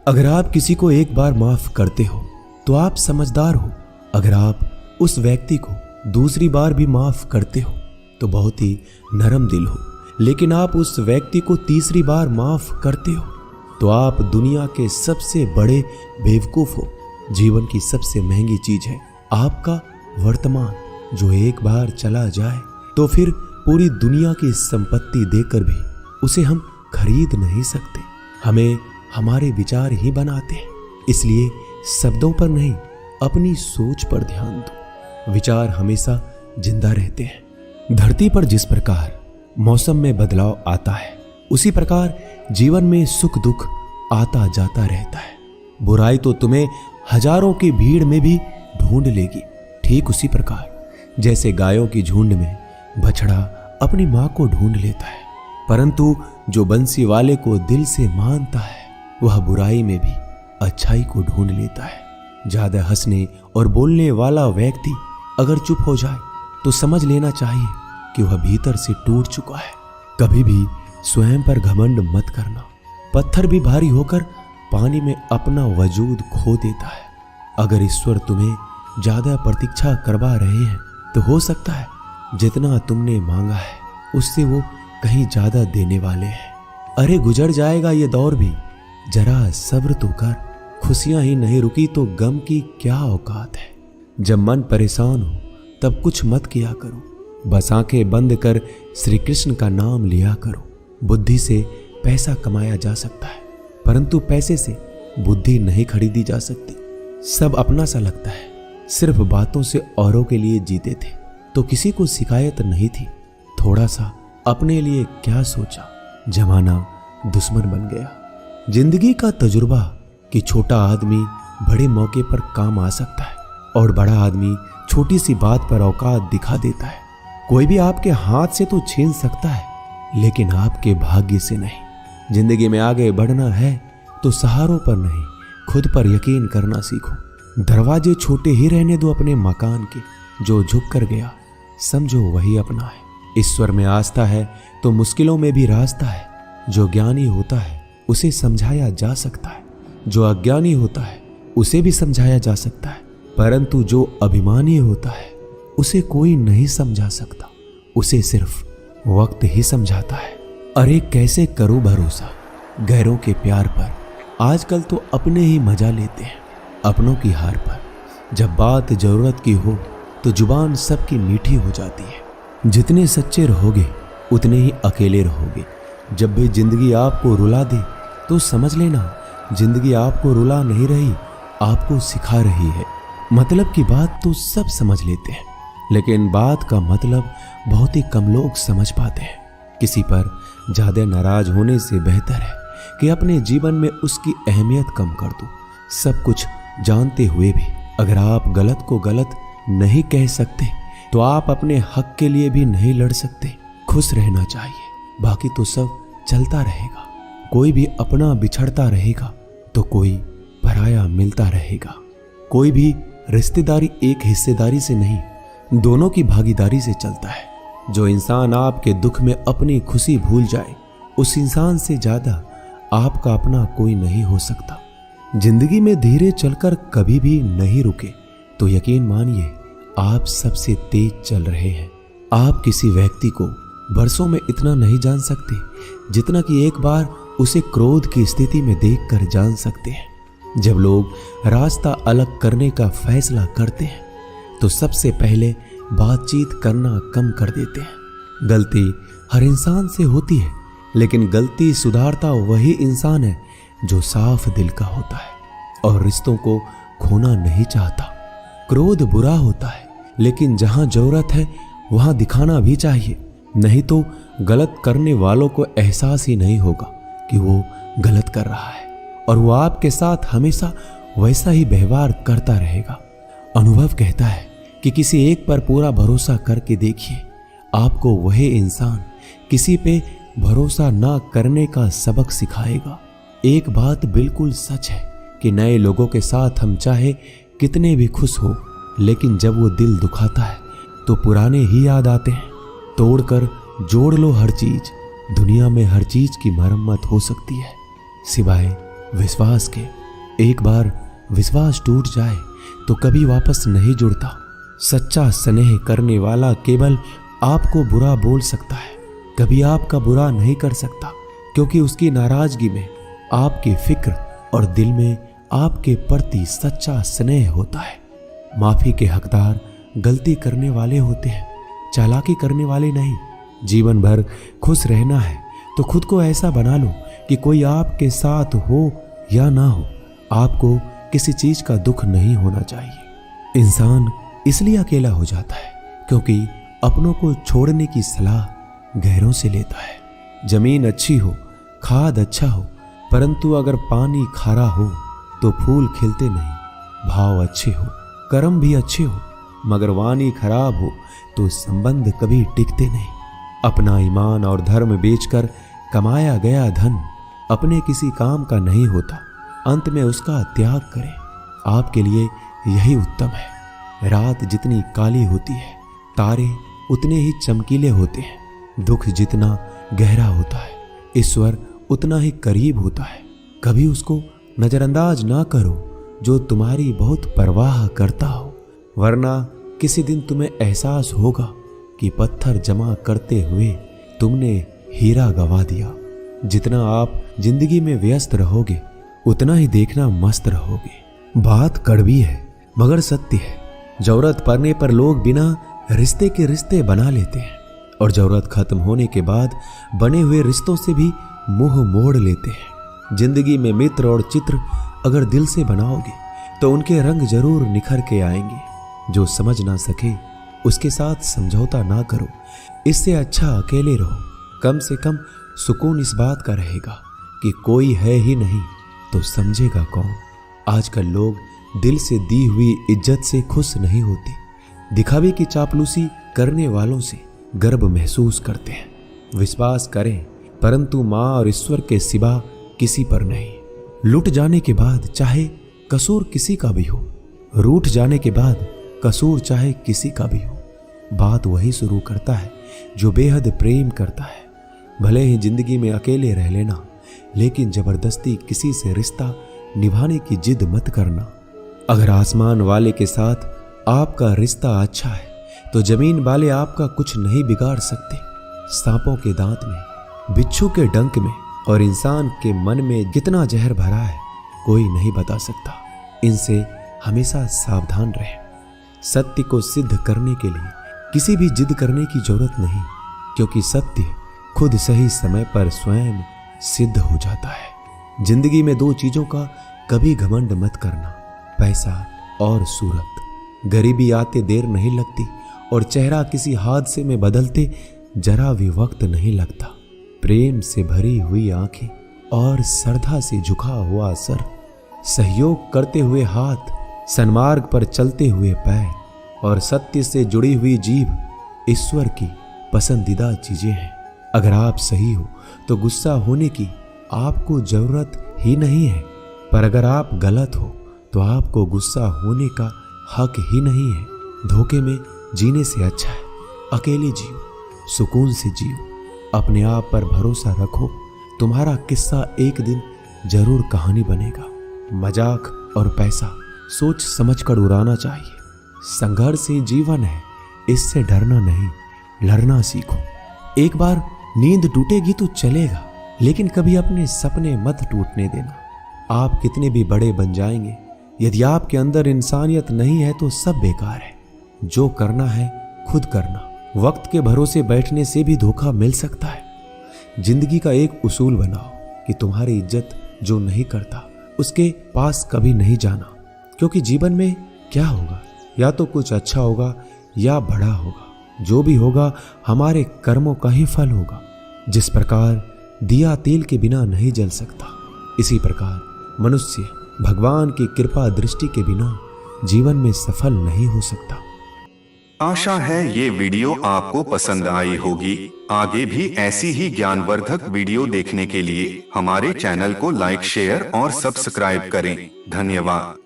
अगर आप किसी को एक बार माफ करते हो तो आप समझदार हो। अगर आप उस व्यक्ति को दूसरी बार भी माफ करते हो तो बहुत ही नरम दिल हो। लेकिन आप उस व्यक्ति को तीसरी बार माफ करते हो तो आप दुनिया के सबसे बड़े बेवकूफ हो। जीवन की सबसे महंगी चीज है आपका वर्तमान, जो एक बार चला जाए तो फिर पूरी दुनिया की संपत्ति देकर भी उसे हम खरीद नहीं सकते। हमें हमारे विचार ही बनाते हैं, इसलिए शब्दों पर नहीं अपनी सोच पर ध्यान दो। विचार हमेशा जिंदा रहते हैं। धरती पर जिस प्रकार मौसम में बदलाव आता है उसी प्रकार जीवन में सुख दुख आता जाता रहता है। बुराई तो तुम्हें हजारों की भीड़ में भी ढूंढ लेगी, ठीक उसी प्रकार जैसे गायों की झुंड में बछड़ा अपनी मां को ढूंढ लेता है। परंतु जो बंसी वाले को दिल से मानता है वह बुराई में भी अच्छाई को ढूंढ लेता है। ज्यादा हंसने और बोलने वाला व्यक्ति अगर चुप हो जाए तो समझ लेना चाहिए कि वह भीतर से टूट चुका है। कभी भी स्वयं पर घमंड मत करना। पत्थर भी भारी होकर पानी में अपना वजूद खो देता है। अगर ईश्वर तुम्हें ज्यादा प्रतीक्षा करवा रहे हैं तो हो सकता है जितना तुमने मांगा है उससे वो कहीं ज्यादा देने वाले हैं। अरे गुजर जाएगा ये दौर भी, जरा सब्र तो कर। खुशियां ही नहीं रुकी तो गम की क्या औकात है। जब मन परेशान हो तब कुछ मत किया करो, बस आंखें बंद कर श्री कृष्ण का नाम लिया करो। बुद्धि से पैसा कमाया जा सकता है परंतु पैसे से बुद्धि नहीं खरीदी जा सकती। सब अपना सा लगता है। सिर्फ बातों से औरों के लिए जीते थे तो किसी को शिकायत नहीं थी। थोड़ा सा अपने लिए क्या सोचा, जमाना दुश्मन बन गया। जिंदगी का तजुर्बा कि छोटा आदमी बड़े मौके पर काम आ सकता है और बड़ा आदमी छोटी सी बात पर औकात दिखा देता है। कोई भी आपके हाथ से तो छीन सकता है लेकिन आपके भाग्य से नहीं। जिंदगी में आगे बढ़ना है तो सहारों पर नहीं खुद पर यकीन करना सीखो। दरवाजे छोटे ही रहने दो अपने मकान के, जो झुक कर गया समझो वही अपना है। ईश्वर में आस्था है तो मुश्किलों में भी रास्ता है। जो ज्ञानी होता है उसे समझाया जा सकता है, जो अज्ञानी होता है उसे भी समझाया जा सकता है, परंतु जो अभिमानी होता है उसे कोई नहीं समझा सकता, उसे सिर्फ वक्त ही समझाता है। अरे कैसे करो भरोसा गैरों के प्यार पर, आजकल तो अपने ही मजा लेते हैं अपनों की हार पर। जब बात जरूरत की हो तो जुबान सबकी मीठी हो जाती है। जितने सच्चे रहोगे उतने ही अकेले रहोगे। जब भी जिंदगी आपको रुला दे तो समझ लेना जिंदगी आपको रुला नहीं रही, आपको सिखा रही है। मतलब की बात तो सब समझ लेते हैं लेकिन बात का मतलब बहुत ही कम लोग समझ पाते हैं। किसी पर ज्यादा नाराज होने से बेहतर है कि अपने जीवन में उसकी अहमियत कम कर दो। सब कुछ जानते हुए भी अगर आप गलत को गलत नहीं कह सकते तो आप अपने हक के लिए भी नहीं लड़ सकते। खुश रहना चाहिए, बाकी तो सब चलता रहेगा। कोई भी अपना बिछड़ता रहेगा तो कोई पराया मिलता रहेगा। कोई भी रिश्तेदारी एक हिस्सेदारी से नहीं, दोनों की भागीदारी से चलता है। जो इंसान आपके दुख में अपनी खुशी भूल जाए उस इंसान से ज्यादा आपका अपना कोई नहीं हो सकता। जिंदगी में धीरे चलकर कभी भी नहीं रुके तो यकीन मानिए आप सबसे तेज चल रहे हैं। आप किसी व्यक्ति को बरसों में इतना नहीं जान सकते जितना कि एक बार उसे क्रोध की स्थिति में देखकर जान सकते हैं। जब लोग रास्ता अलग करने का फैसला करते हैं तो सबसे पहले बातचीत करना कम कर देते हैं। गलती हर इंसान से होती है लेकिन गलती सुधारता वही इंसान है जो साफ दिल का होता है और रिश्तों को खोना नहीं चाहता। क्रोध बुरा होता है लेकिन जहां जरूरत है वहां दिखाना भी चाहिए, नहीं तो गलत करने वालों को एहसास ही नहीं होगा कि वो गलत कर रहा है और वो आपके साथ हमेशा वैसा ही व्यवहार करता रहेगा। अनुभव कहता है कि किसी एक पर पूरा भरोसा करके देखिए, आपको वही इंसान किसी पे भरोसा ना करने का सबक सिखाएगा। एक बात बिल्कुल सच है कि नए लोगों के साथ हम चाहे कितने भी खुश हो लेकिन जब वो दिल दुखाता है तो पुराने ही याद आते हैं। तोड़कर जोड़ लो हर चीज, दुनिया में हर चीज की मरम्मत हो सकती है सिवाय विश्वास के। एक बार विश्वास टूट जाए तो कभी वापस नहीं जुड़ता। सच्चा स्नेह करने वाला केवल आपको बुरा बोल सकता है, कभी आपका बुरा नहीं कर सकता, क्योंकि उसकी नाराजगी में आपकी फिक्र और दिल में आपके प्रति सच्चा स्नेह होता है। माफी के हकदार गलती करने वाले होते हैं, चालाकी करने वाले नहीं। जीवन भर खुश रहना है तो खुद को ऐसा बना लो कि कोई आपके साथ हो या ना हो, आपको किसी चीज का दुख नहीं होना चाहिए। इंसान इसलिए अकेला हो जाता है क्योंकि अपनों को छोड़ने की सलाह गैरों से लेता है। जमीन अच्छी हो, खाद अच्छा हो, परंतु अगर पानी खारा हो तो फूल खिलते नहीं। भाव अच्छे हो, कर्म भी अच्छे हो, मगर वाणी खराब हो तो संबंध कभी टिकते नहीं। अपना ईमान और धर्म बेचकर कमाया गया धन अपने किसी काम का नहीं होता, अंत में उसका त्याग करें। आपके लिए यही उत्तम है। रात जितनी काली होती है, तारे उतने ही चमकीले होते हैं। दुख जितना गहरा होता है, ईश्वर उतना ही करीब होता है। कभी उसको नजरअंदाज ना करो जो तुम्हारी बहुत परवाह करता हो, वरना किसी दिन तुम्हें एहसास होगा कि पत्थर जमा करते हुए तुमने हीरा गवा दिया। जितना आप जिंदगी में व्यस्त रहोगे उतना ही देखना मस्त रहोगे। बात कड़वी है मगर सत्य है। जरूरत पड़ने पर लोग बिना रिश्ते के रिश्ते बना लेते हैं और जरूरत खत्म होने के बाद बने हुए रिश्तों से भी मुंह मोड़ लेते हैं। जिंदगी में मित्र और चित्र अगर दिल से बनाओगे तो उनके रंग जरूर निखर के आएंगे। जो समझ ना सके उसके साथ समझौता ना करो, इससे अच्छा अकेले रहो। कम से कम सुकून इस बात का रहेगा कि कोई है ही नहीं तो समझेगा कौन। आजकल लोग दिल से दी हुई इज्जत से खुश नहीं होते, दिखावे की चापलूसी करने वालों से गर्व महसूस करते हैं। विश्वास करें परंतु माँ और ईश्वर के सिवा किसी पर नहीं। लुट जाने के बाद चाहे कसूर किसी का भी हो, रूठ जाने के बाद कसूर चाहे किसी का भी हो, बात वही शुरू करता है जो बेहद प्रेम करता है। भले ही जिंदगी में अकेले रह लेना, लेकिन जबरदस्ती किसी से रिश्ता निभाने की जिद मत करना। अगर आसमान वाले के साथ आपका रिश्ता अच्छा है तो जमीन वाले आपका कुछ नहीं बिगाड़ सकते। सांपों के दांत में, बिच्छू के डंक में और इंसान के मन में कितना जहर भरा है कोई नहीं बता सकता। इनसे हमेशा सावधान रहें। सत्य को सिद्ध करने के लिए किसी भी जिद करने की जरूरत नहीं, क्योंकि सत्य खुद सही समय पर स्वयं सिद्ध हो जाता है। जिंदगी में दो चीजों का कभी घमंड मत करना, पैसा और सूरत। गरीबी आते देर नहीं लगती और चेहरा किसी हादसे में बदलते जरा भी वक्त नहीं लगता। प्रेम से भरी हुई आंखें और श्रद्धा से झुका हुआ सर, सहयोग करते हुए हाथ, सन्मार्ग पर चलते हुए पैर और सत्य से जुड़ी हुई जीभ ईश्वर की पसंदीदा चीजें हैं। अगर आप सही हो तो गुस्सा होने की आपको जरूरत ही नहीं है, पर अगर आप गलत हो तो आपको गुस्सा होने का हक ही नहीं है। धोखे में जीने से अच्छा है अकेले जियो, सुकून से जियो, अपने आप पर भरोसा रखो। तुम्हारा किस्सा एक दिन जरूर कहानी बनेगा। मजाक और पैसा सोच समझकर उड़ाना चाहिए। संघर्ष ही जीवन है, इससे डरना नहीं, लड़ना सीखो। एक बार नींद टूटेगी तो चलेगा, लेकिन कभी अपने सपने मत टूटने देना। आप कितने भी बड़े बन जाएंगे, यदि आपके अंदर इंसानियत नहीं है तो सब बेकार है। जो करना है खुद करना। वक्त के भरोसे बैठने से भी धोखा मिल सकता है। जिंदगी का एक उसूल बनाओ कि तुम्हारी इज्जत जो नहीं करता उसके पास कभी नहीं जाना, क्योंकि जीवन में क्या होगा, या तो कुछ अच्छा होगा या बड़ा होगा। जो भी होगा हमारे कर्मों का ही फल होगा। जिस प्रकार दिया तेल के बिना नहीं जल सकता, इसी प्रकार मनुष्य भगवान की कृपा दृष्टि के बिना जीवन में सफल नहीं हो सकता। आशा है ये वीडियो आपको पसंद आई होगी। आगे भी ऐसी ही ज्ञानवर्धक वीडियो देखने के लिए हमारे चैनल को लाइक, शेयर और सब्सक्राइब करें। धन्यवाद।